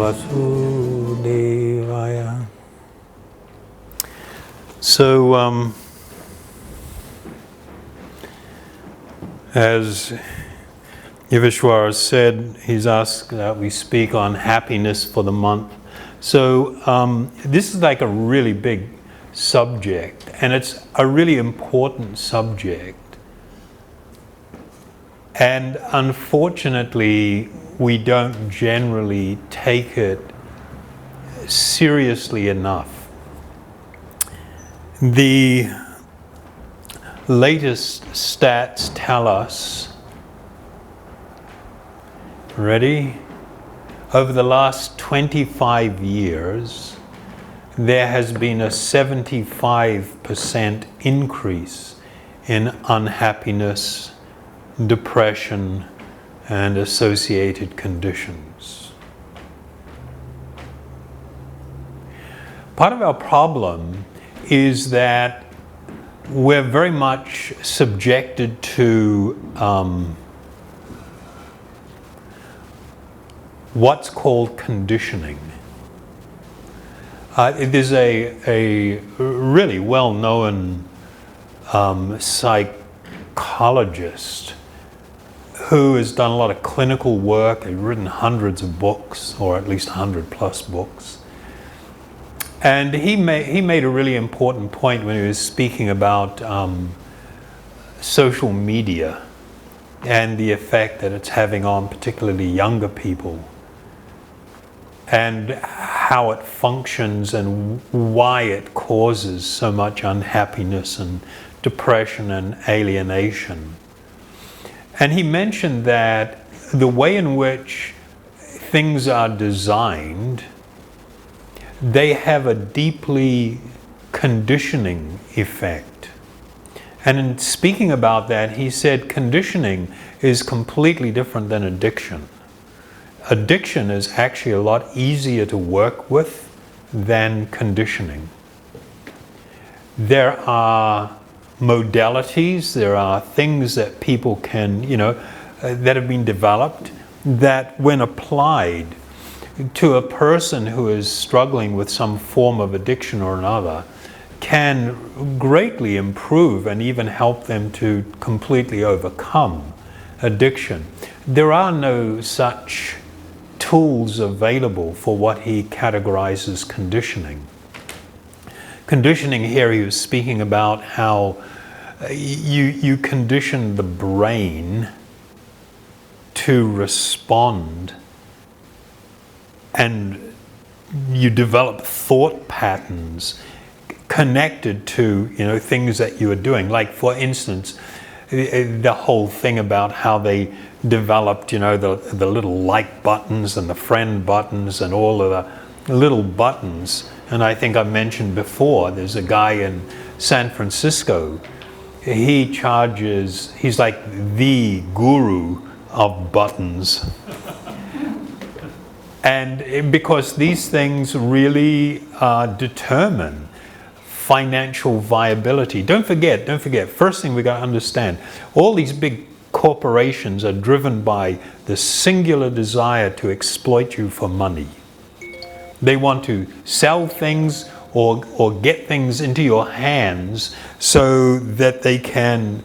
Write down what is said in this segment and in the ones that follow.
Vasudevaya. So, as Yivishwara said, he's asked that we speak on happiness for the month. So this is like a really big subject, and it's a really important subject. And unfortunately, we don't generally take it seriously enough. The latest stats tell us, ready? Over the last 25 years, there has been a 75% increase in unhappiness, depression, and associated conditions. Part of our problem is that we're very much subjected to what's called conditioning. There's a really well-known psychologist who has done a lot of clinical work. He's written hundreds of books, or at least 100 plus books. And he made a really important point when he was speaking about social media and the effect that it's having on particularly younger people, and how it functions and why it causes so much unhappiness and depression and alienation. And he mentioned that the way in which things are designed, they have a deeply conditioning effect. And in speaking about that, he said conditioning is completely different than addiction. Addiction is actually a lot easier to work with than conditioning. There are modalities, there are things that people can, that have been developed that when applied to a person who is struggling with some form of addiction or another can greatly improve and even help them to completely overcome addiction. There are no such tools available for what he categorizes conditioning. Conditioning here, he was speaking about how you condition the brain to respond, and you develop thought patterns connected to things that you are doing. Like, for instance, the whole thing about how they developed the little like buttons and the friend buttons and all of the little buttons. And I think I mentioned before, there's a guy in San Francisco. He's like the guru of buttons. And because these things really determine financial viability. Don't forget, first thing we got to understand, all these big corporations are driven by the singular desire to exploit you for money. They want to sell things or get things into your hands so that they can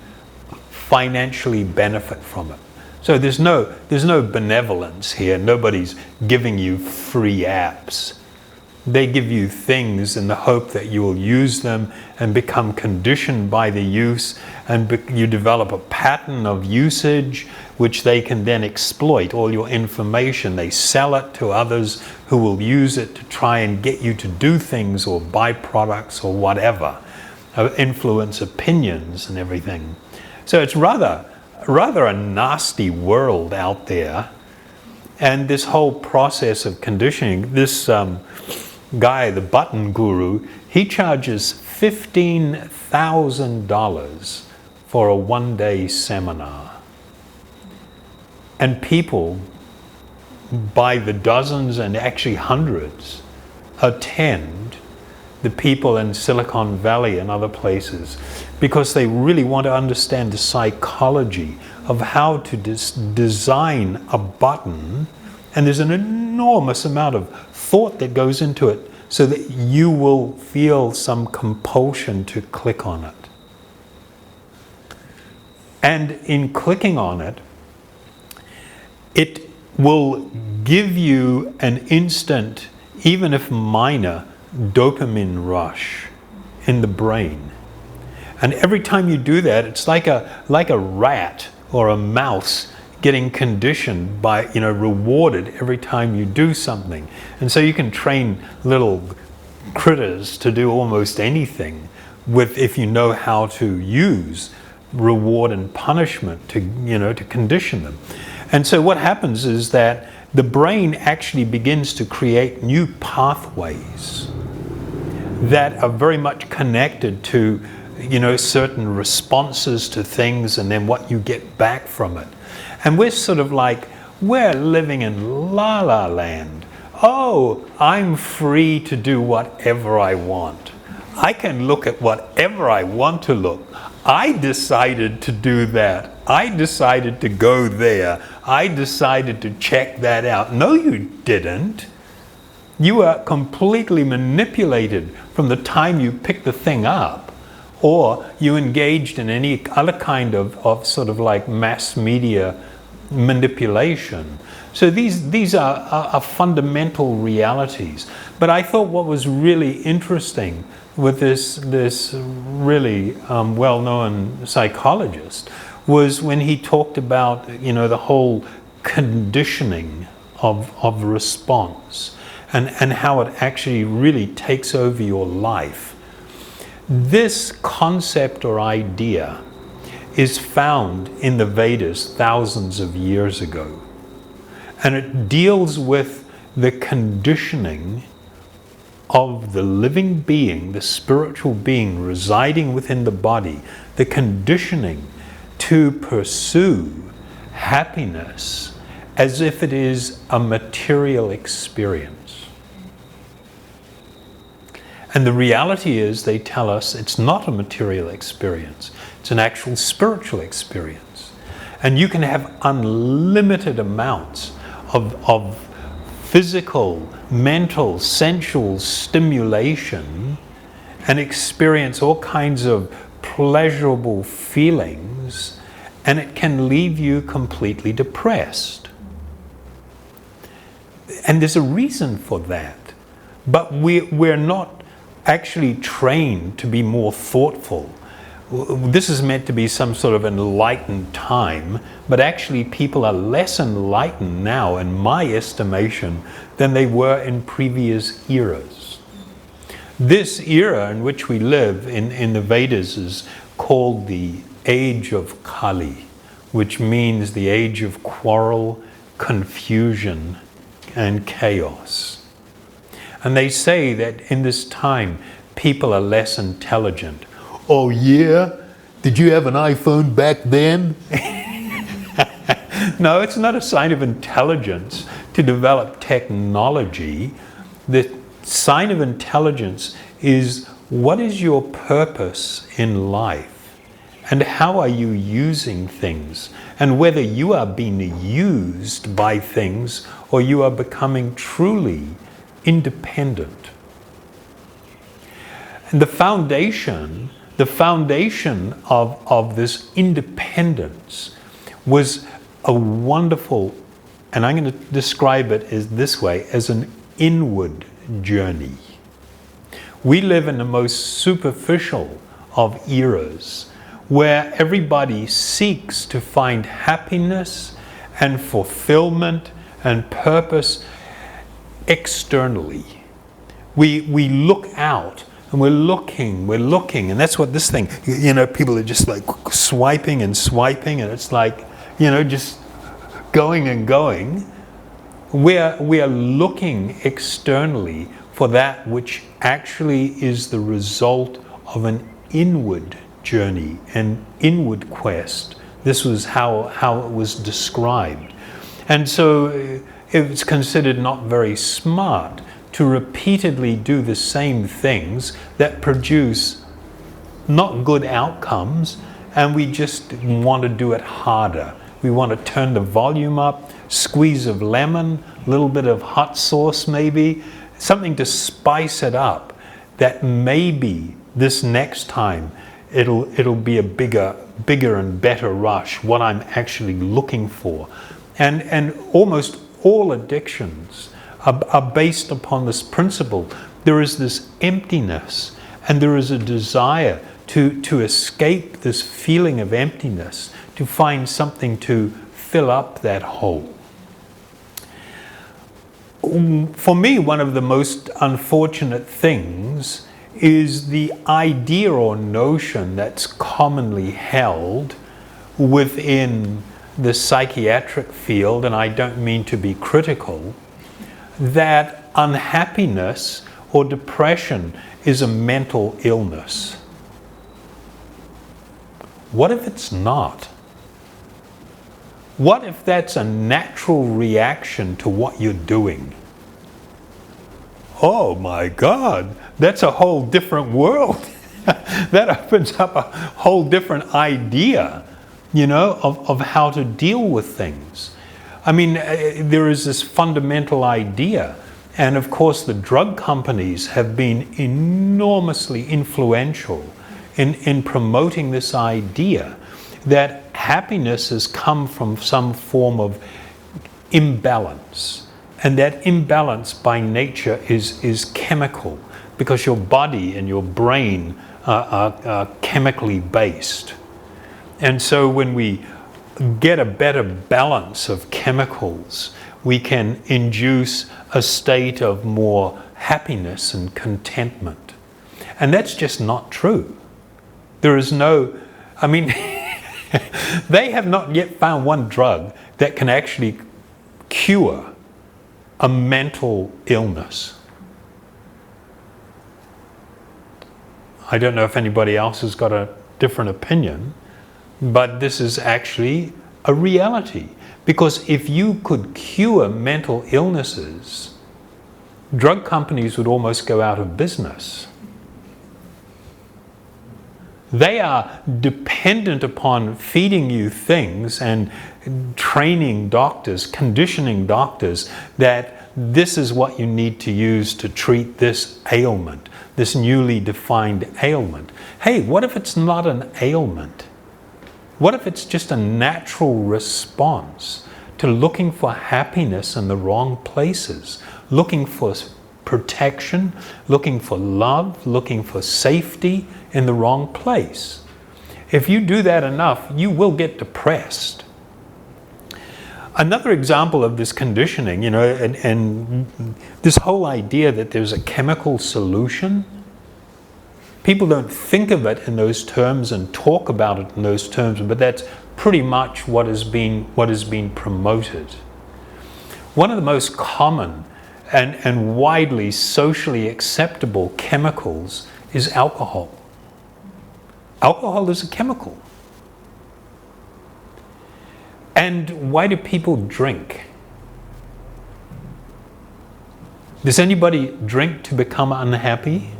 financially benefit from it. So there's no benevolence here. Nobody's giving you free apps. They give you things in the hope that you will use them and become conditioned by the use, and you develop a pattern of usage which they can then exploit. All your information, they sell it to others who will use it to try and get you to do things or buy products or whatever, influence opinions and everything. So it's rather a nasty world out there. And this whole process of conditioning, this guy, the button guru, he charges $15,000 for a one-day seminar. And people, by the dozens and actually hundreds, attend, the people in Silicon Valley and other places, because they really want to understand the psychology of how to design a button. And there's an enormous amount of thought that goes into it so that you will feel some compulsion to click on it. And in clicking on it, it will give you an instant, even if minor, dopamine rush in the brain. And every time you do that, it's like a rat or a mouse getting conditioned by, rewarded every time you do something. And so you can train little critters to do almost anything if you know how to use reward and punishment to condition them. And so what happens is that the brain actually begins to create new pathways that are very much connected to certain responses to things and then what you get back from it. And we're sort of like, we're living in la la land. Oh, I'm free to do whatever I want. I can look at whatever I want to look. I decided to do that. I decided to go there. I decided to check that out. No, you didn't. You were completely manipulated from the time you picked the thing up, or you engaged in any other kind of sort of like mass media manipulation. So these are fundamental realities. But I thought what was really interesting with this really well-known psychologist was when he talked about the whole conditioning of response and how it actually really takes over your life. This concept or idea is found in the Vedas thousands of years ago. And it deals with the conditioning of the living being, the spiritual being residing within the body, the conditioning to pursue happiness as if it is a material experience. And the reality is, they tell us, it's not a material experience. It's an actual spiritual experience. And you can have unlimited amounts of physical, mental, sensual stimulation and experience all kinds of pleasurable feelings, and it can leave you completely depressed. And there's a reason for that. But we're not actually trained to be more thoughtful. This is meant to be some sort of enlightened time, but actually people are less enlightened now, in my estimation, than they were in previous eras. This era in which we live in the Vedas is called the age of Kali, which means the age of quarrel, confusion, and chaos. And they say that in this time, people are less intelligent. Oh yeah? Did you have an iPhone back then? No, it's not a sign of intelligence to develop technology. The sign of intelligence is, what is your purpose in life? And how are you using things? And whether you are being used by things or you are becoming truly independent. And the foundation of this independence was a wonderful, and I'm going to describe it as this way, as an inward journey. We live in the most superficial of eras where everybody seeks to find happiness and fulfillment and purpose externally. We look out and we're looking, and that's what this thing, people are just like swiping, and it's like, just going and going. We are looking externally for that which actually is the result of an inward journey, an inward quest. This was how it was described. And so it's considered not very smart to repeatedly do the same things that produce not good outcomes, and we just want to do it harder We want to turn the volume up, squeeze of lemon, a little bit of hot sauce maybe, something to spice it up, that maybe this next time it'll be a bigger and better rush, what I'm actually looking for. And almost all addictions are based upon this principle. There is this emptiness, and there is a desire to escape this feeling of emptiness, to find something to fill up that hole. For me, one of the most unfortunate things is the idea or notion that's commonly held within the psychiatric field, and I don't mean to be critical, that unhappiness or depression is a mental illness. What if it's not? What if that's a natural reaction to what you're doing? Oh my God, that's a whole different world. That opens up a whole different idea, of how to deal with things. I mean, there is this fundamental idea, and of course the drug companies have been enormously influential in promoting this idea that happiness has come from some form of imbalance, and that imbalance by nature is chemical, because your body and your brain are chemically based. And so when we get a better balance of chemicals, we can induce a state of more happiness and contentment. And that's just not true. There is no, they have not yet found one drug that can actually cure a mental illness. I don't know if anybody else has got a different opinion, but this is actually a reality. Because if you could cure mental illnesses, drug companies would almost go out of business. They are dependent upon feeding you things and training doctors, conditioning doctors that this is what you need to use to treat this ailment, this newly defined ailment. Hey, what if it's not an ailment? What if it's just a natural response to looking for happiness in the wrong places, looking for protection, looking for love, looking for safety in the wrong place? If you do that enough, you will get depressed. Another example of this conditioning, and this whole idea that there's a chemical solution, people don't think of it in those terms and talk about it in those terms, but that's pretty much what is being promoted. One of the most common and widely socially acceptable chemicals is alcohol. Alcohol is a chemical. And why do people drink? Does anybody drink to become unhappy?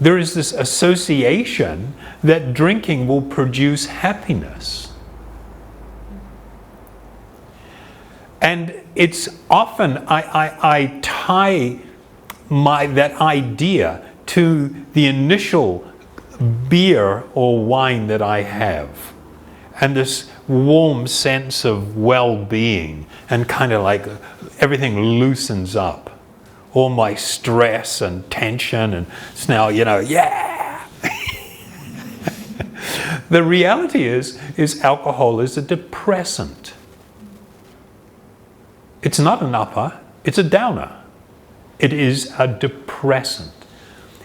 There is this association that drinking will produce happiness. And it's often, I tie that idea to the initial beer or wine that I have, and this warm sense of well-being, and kind of like everything loosens up. All my stress and tension, and it's now, yeah! The reality is alcohol is a depressant. It's not an upper, it's a downer. It is a depressant.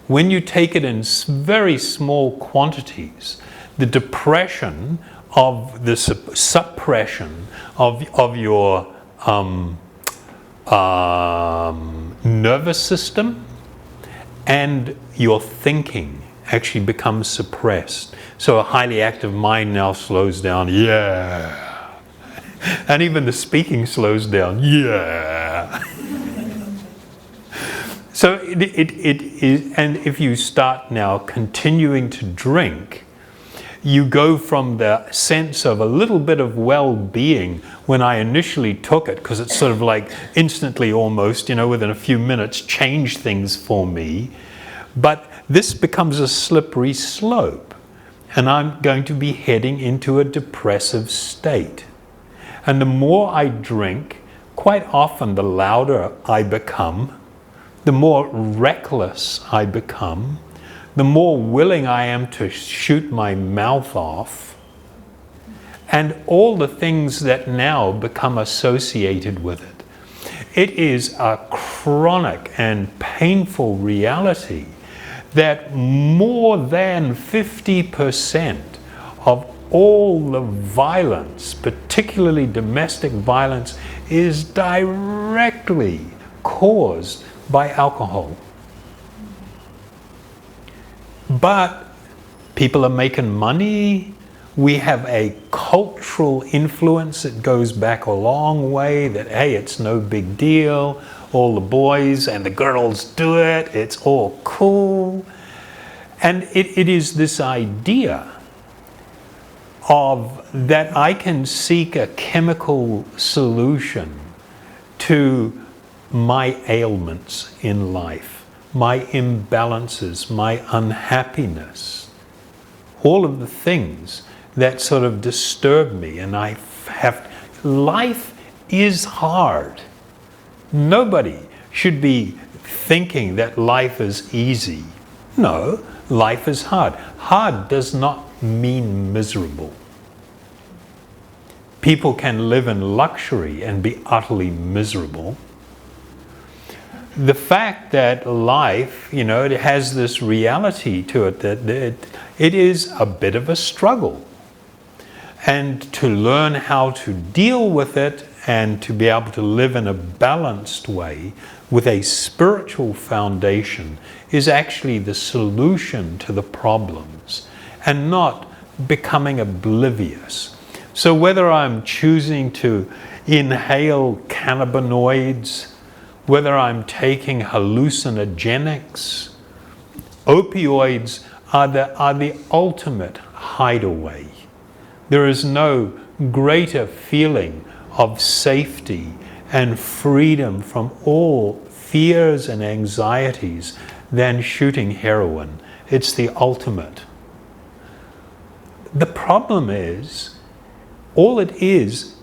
When you take it in very small quantities, the depression of the suppression of your nervous system and your thinking actually becomes suppressed. So a highly active mind now slows down, yeah. And even the speaking slows down, yeah. So it is, and if you start now continuing to drink, you go from the sense of a little bit of well-being when I initially took it, because it's sort of like instantly almost, within a few minutes, changed things for me. But this becomes a slippery slope, and I'm going to be heading into a depressive state. And the more I drink, quite often the louder I become, the more reckless I become, the more willing I am to shoot my mouth off, and all the things that now become associated with it. It is a chronic and painful reality that more than 50% of all the violence, particularly domestic violence, is directly caused by alcohol. But people are making money. We have a cultural influence that goes back a long way that, hey, it's no big deal. All the boys and the girls do it. It's all cool. And it is this idea of that I can seek a chemical solution to my ailments in life, my imbalances, my unhappiness, all of the things that sort of disturb me. And life is hard. Nobody should be thinking that life is easy. No, life is hard. Hard does not mean miserable. People can live in luxury and be utterly miserable. The fact that life, it has this reality to it that it is a bit of a struggle. And to learn how to deal with it and to be able to live in a balanced way with a spiritual foundation is actually the solution to the problems, and not becoming oblivious. So whether I'm choosing to inhale cannabinoids, whether I'm taking hallucinogenics, opioids are the ultimate hideaway. There is no greater feeling of safety and freedom from all fears and anxieties than shooting heroin. It's the ultimate. The problem is, all it is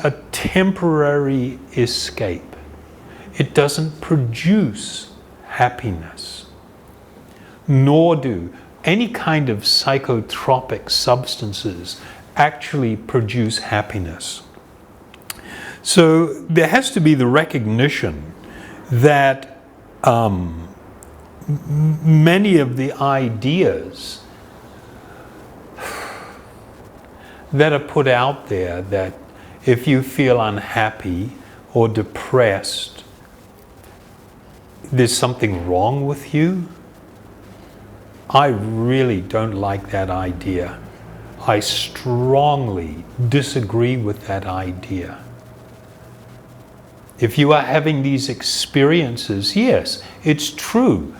a temporary escape. It doesn't produce happiness, nor do any kind of psychotropic substances actually produce happiness. So there has to be the recognition that many of the ideas that are put out there, that if you feel unhappy or depressed, there's something wrong with you. I really don't like that idea. I strongly disagree with that idea. If you are having these experiences, yes, it's true.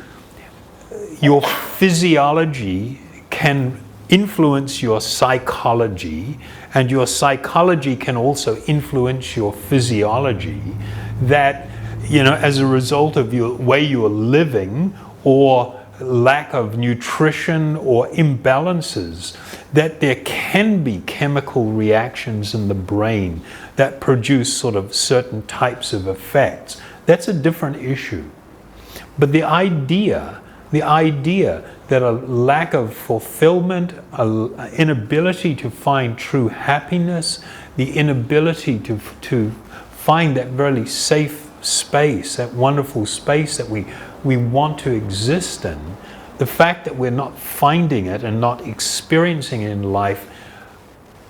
Your physiology can influence your psychology, and your psychology can also influence your physiology, that, as a result of your way you're living, or lack of nutrition or imbalances, that there can be chemical reactions in the brain that produce sort of certain types of effects. That's a different issue. But the idea that a lack of fulfillment, an inability to find true happiness, the inability to find that really safe space, that wonderful space that we want to exist in, the fact that we're not finding it and not experiencing it in life,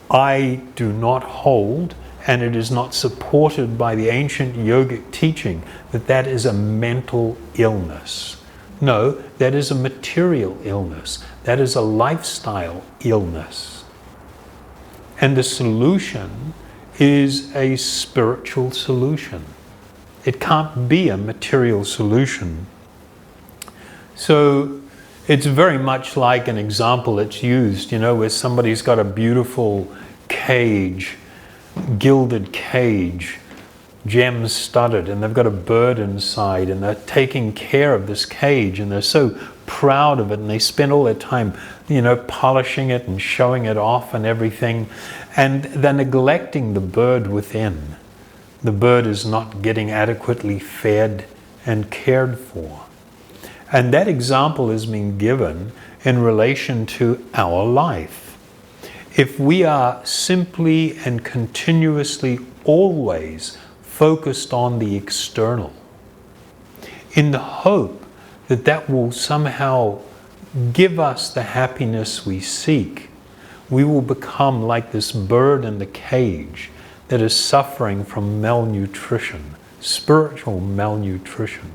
I do not hold, and it is not supported by the ancient yogic teaching, that is a mental illness. No, that is a material illness. That is a lifestyle illness. And the solution is a spiritual solution. It can't be a material solution. So It's very much like an example that's used, where somebody's got a beautiful cage, gilded cage, gems studded, and they've got a bird inside, and they're taking care of this cage, and they're so proud of it, and they spend all their time, polishing it and showing it off and everything, and they're neglecting the bird within. The bird is not getting adequately fed and cared for. And that example has been given in relation to our life. If we are simply and continuously always focused on the external, in the hope that that will somehow give us the happiness we seek, we will become like this bird in the cage that is suffering from malnutrition, spiritual malnutrition.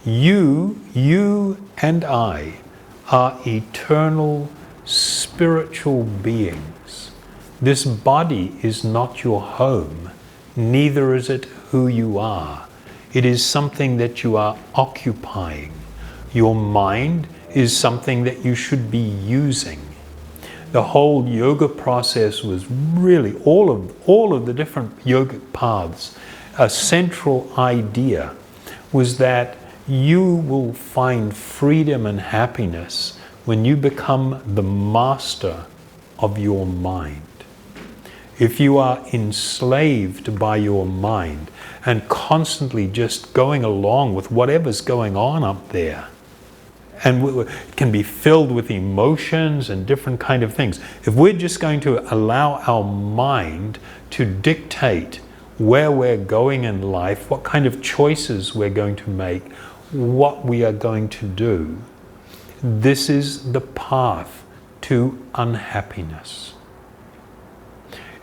You and I are eternal spiritual beings. This body is not your home, neither is it who you are. It is something that you are occupying. Your mind is something that you should be using. The whole yoga process was really all of the different yogic paths. A central idea was that you will find freedom and happiness when you become the master of your mind. If you are enslaved by your mind and constantly just going along with whatever's going on up there, and it can be filled with emotions and different kind of things. If we're just going to allow our mind to dictate where we're going in life, what kind of choices we're going to make, what we are going to do, this is the path to unhappiness.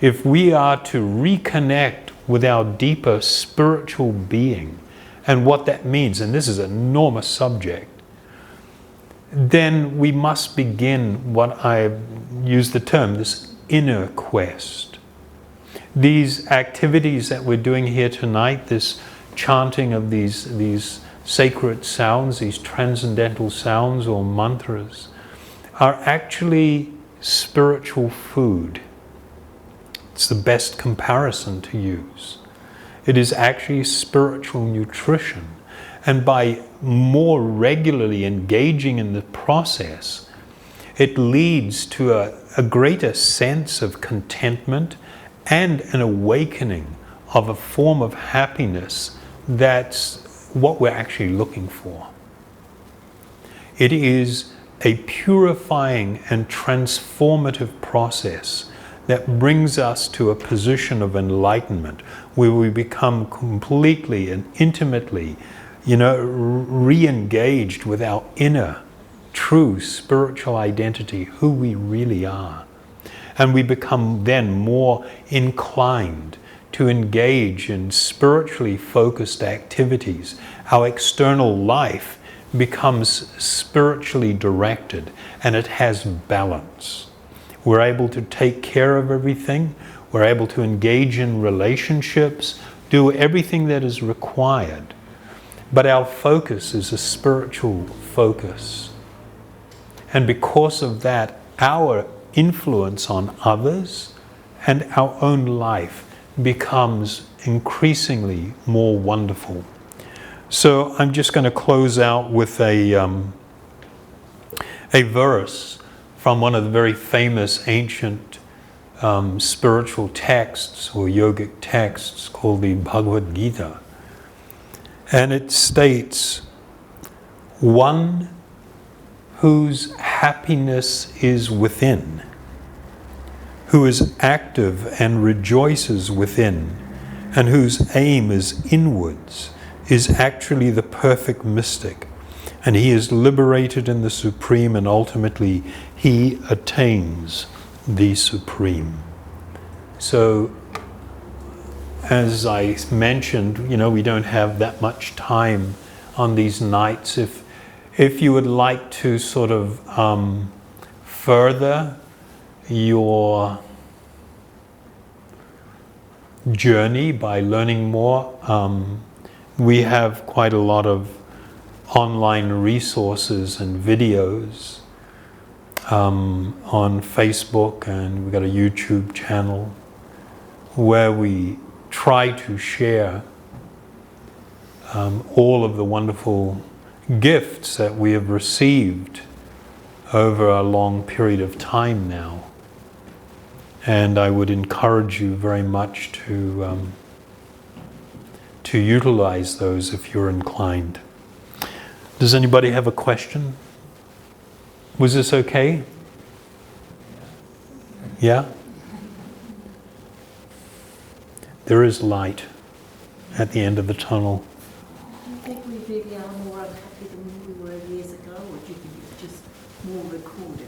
If we are to reconnect with our deeper spiritual being and what that means, and this is an enormous subject, then we must begin what I use the term, this inner quest. These activities that we're doing here tonight, this chanting of these sacred sounds, these transcendental sounds or mantras, are actually spiritual food. It's the best comparison to use. It is actually spiritual nutrition. And by more regularly engaging in the process, it leads to a greater sense of contentment and an awakening of a form of happiness that's what we're actually looking for. It is a purifying and transformative process that brings us to a position of enlightenment where we become completely and intimately, re-engaged with our inner, true spiritual identity, who we really are. And we become then more inclined to engage in spiritually focused activities. Our external life becomes spiritually directed and it has balance. We're able to take care of everything. We're able to engage in relationships, do everything that is required. But our focus is a spiritual focus. And because of that, our influence on others and our own life becomes increasingly more wonderful. So I'm just going to close out with a verse from one of the very famous ancient spiritual texts or yogic texts called the Bhagavad-gita. And it states, "One whose happiness is within, who is active and rejoices within, and whose aim is inwards, is actually the perfect mystic, and he is liberated in the Supreme, and ultimately he attains the Supreme." So, as I mentioned, we don't have that much time on these nights. If you would like to sort of further your journey by learning more, we have quite a lot of online resources and videos on Facebook, and we've got a YouTube channel where we try to share all of the wonderful gifts that we have received over a long period of time now. And I would encourage you very much to utilize those if you're inclined. Does anybody have a question? Was this okay? Yeah? There is light at the end of the tunnel. Do you think we really are more unhappy than we were years ago, or do you think it's just more recorded?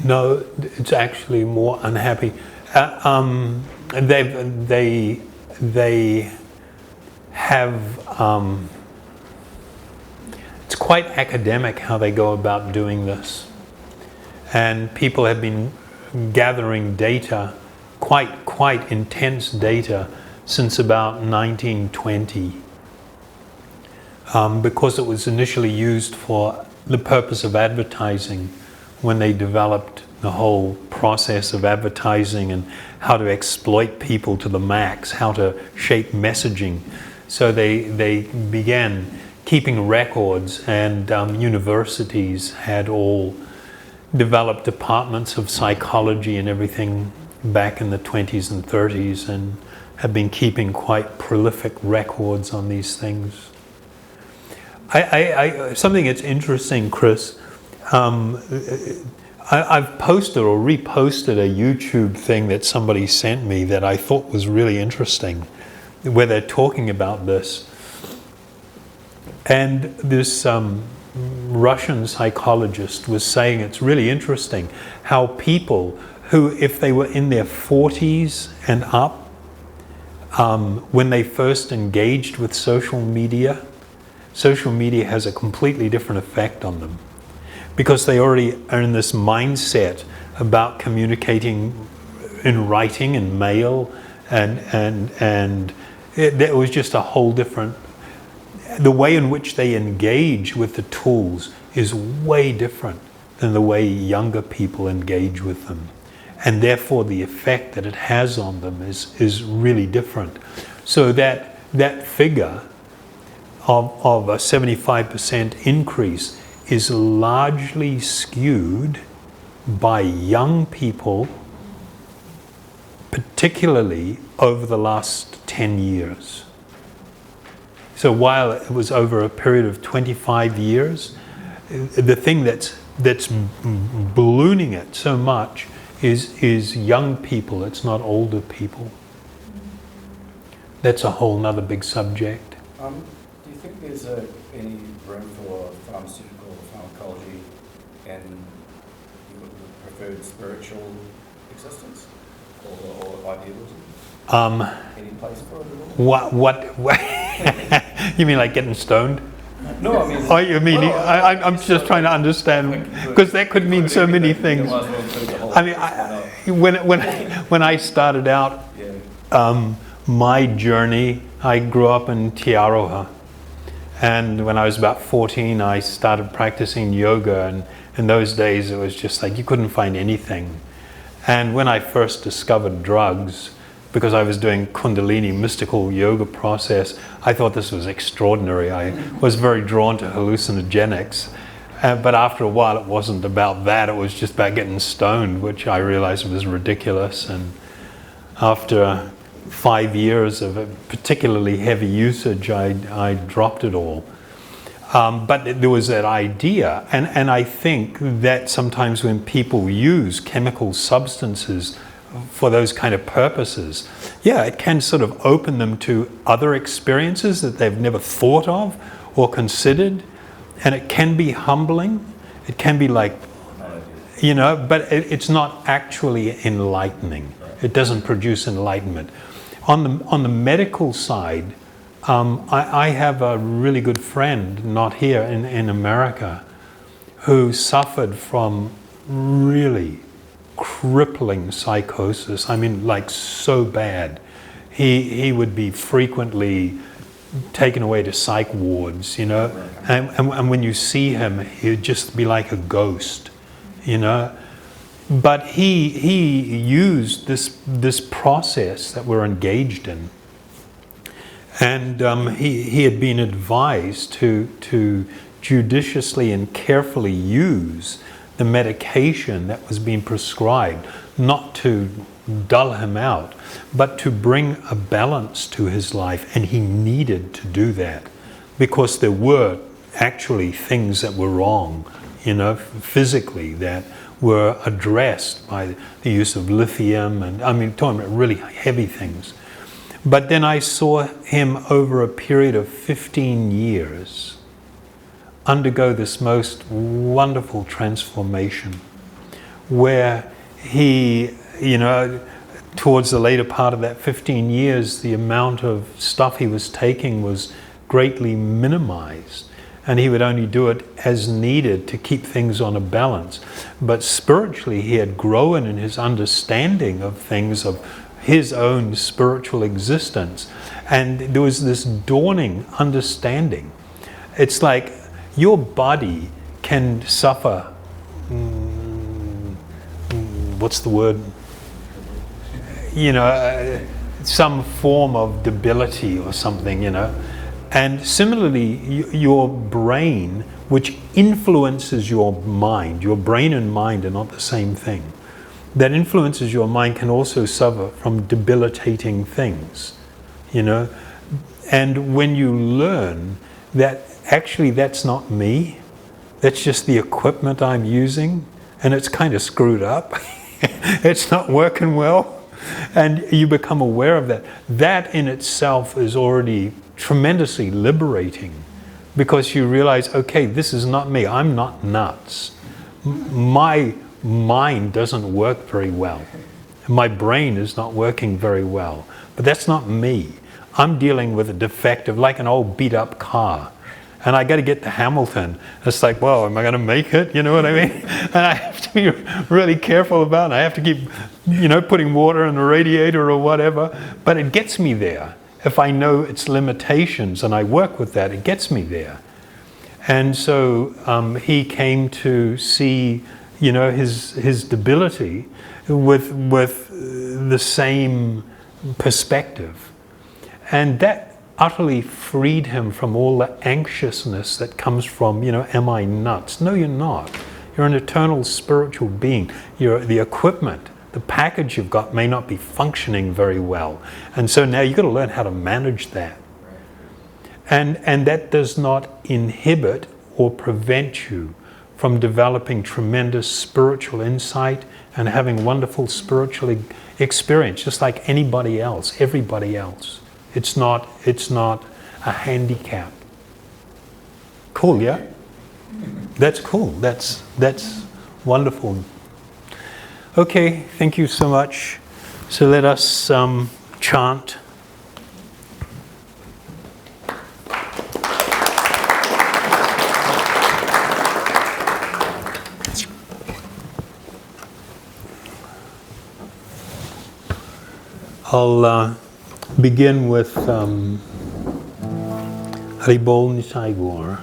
No, it's actually more unhappy. They have. It's quite academic how they go about doing this, and people have been gathering data, quite intense data, since about 1920, because it was initially used for the purpose of advertising when they developed the whole process of advertising and how to exploit people to the max, how to shape messaging. So they began keeping records, and universities had all developed departments of psychology and everything back in the 20s and 30s, and have been keeping quite prolific records on these things. Something that's interesting, Chris, I've posted or reposted a YouTube thing that somebody sent me that I thought was really interesting, where they're talking about this. And this Russian psychologist was saying it's really interesting how people who, if they were in their 40s and up, when they first engaged with social media has a completely different effect on them, because they already are in this mindset about communicating in writing and mail, and it was just a whole different. The way in which they engage with the tools is way different than the way younger people engage with them. And therefore the effect that it has on them is really different. So that figure of a 75% increase is largely skewed by young people, particularly over the last 10 years. So while it was over a period of 25 years, the thing that's ballooning it so much is young people. It's not older people. That's a whole nother big subject. Do you think there's any room for pharmaceutical pharmacology and the preferred spiritual existence or idealism? Any place for it at all? What you mean, like getting stoned? No, I mean. Oh, you mean? Well, I'm just trying to understand, because that could mean so many things. I mean, when I started out, my journey, I grew up in Tiaroha, and when I was about 14, I started practicing yoga, and in those days it was just like you couldn't find anything. And when I first discovered drugs, because I was doing Kundalini mystical yoga process, I thought this was extraordinary. I was very drawn to hallucinogenics. But after a while, it wasn't about that. It was just about getting stoned, which I realized was ridiculous. And after 5 years of a particularly heavy usage, I dropped it all. But there was that idea. And I think that sometimes when people use chemical substances for those kind of purposes, it can sort of open them to other experiences that they've never thought of or considered, and it can be humbling. It can be like, but it's not actually enlightening. It doesn't produce enlightenment. On the medical side, I have a really good friend, not here, in America, who suffered from really crippling psychosis. I mean, like so bad. He would be frequently taken away to psych wards, you know, and when you see him, he'd just be like a ghost, you know. But he used this process that we're engaged in, and he had been advised to judiciously and carefully use the medication that was being prescribed, not to dull him out, but to bring a balance to his life. And he needed to do that because there were actually things that were wrong, you know, physically, that were addressed by the use of lithium, and I mean, talking about really heavy things. But then I saw him over a period of 15 years undergo this most wonderful transformation, where he, you know, towards the later part of that 15 years, the amount of stuff he was taking was greatly minimized, and he would only do it as needed to keep things on a balance. But spiritually, he had grown in his understanding of things, of his own spiritual existence, and there was this dawning understanding. It's like your body can suffer, what's the word? You know, some form of debility or something, you know. And similarly, your brain, which influences your mind, your brain and mind are not the same thing. That influences your mind can also suffer from debilitating things, you know. And when you learn that actually that's not me, that's just the equipment I'm using, and it's kind of screwed up, it's not working well, and you become aware of that, that in itself is already tremendously liberating, because you realize, okay, this is not me, I'm not nuts. My mind doesn't work very well. My brain is not working very well, but that's not me. I'm dealing with a defective, like an old beat up car. And I got to get to Hamilton. It's like, well, am I going to make it? You know what I mean? And I have to be really careful about it. I have to keep, you know, putting water in the radiator or whatever. But it gets me there. If I know its limitations and I work with that, it gets me there. And so he came to see, you know, his debility with the same perspective. And that utterly freed him from all the anxiousness that comes from, you know, am I nuts? No, you're not. You're an eternal spiritual being. The equipment, the package you've got may not be functioning very well. And so now you've got to learn how to manage that. And that does not inhibit or prevent you from developing tremendous spiritual insight and having wonderful spiritual experience, just like anybody else, everybody else. It's not a handicap. Cool, yeah? That's cool. That's wonderful. Okay, thank you so much. So let us chant. I'll begin with Haribol Nitai Gaur.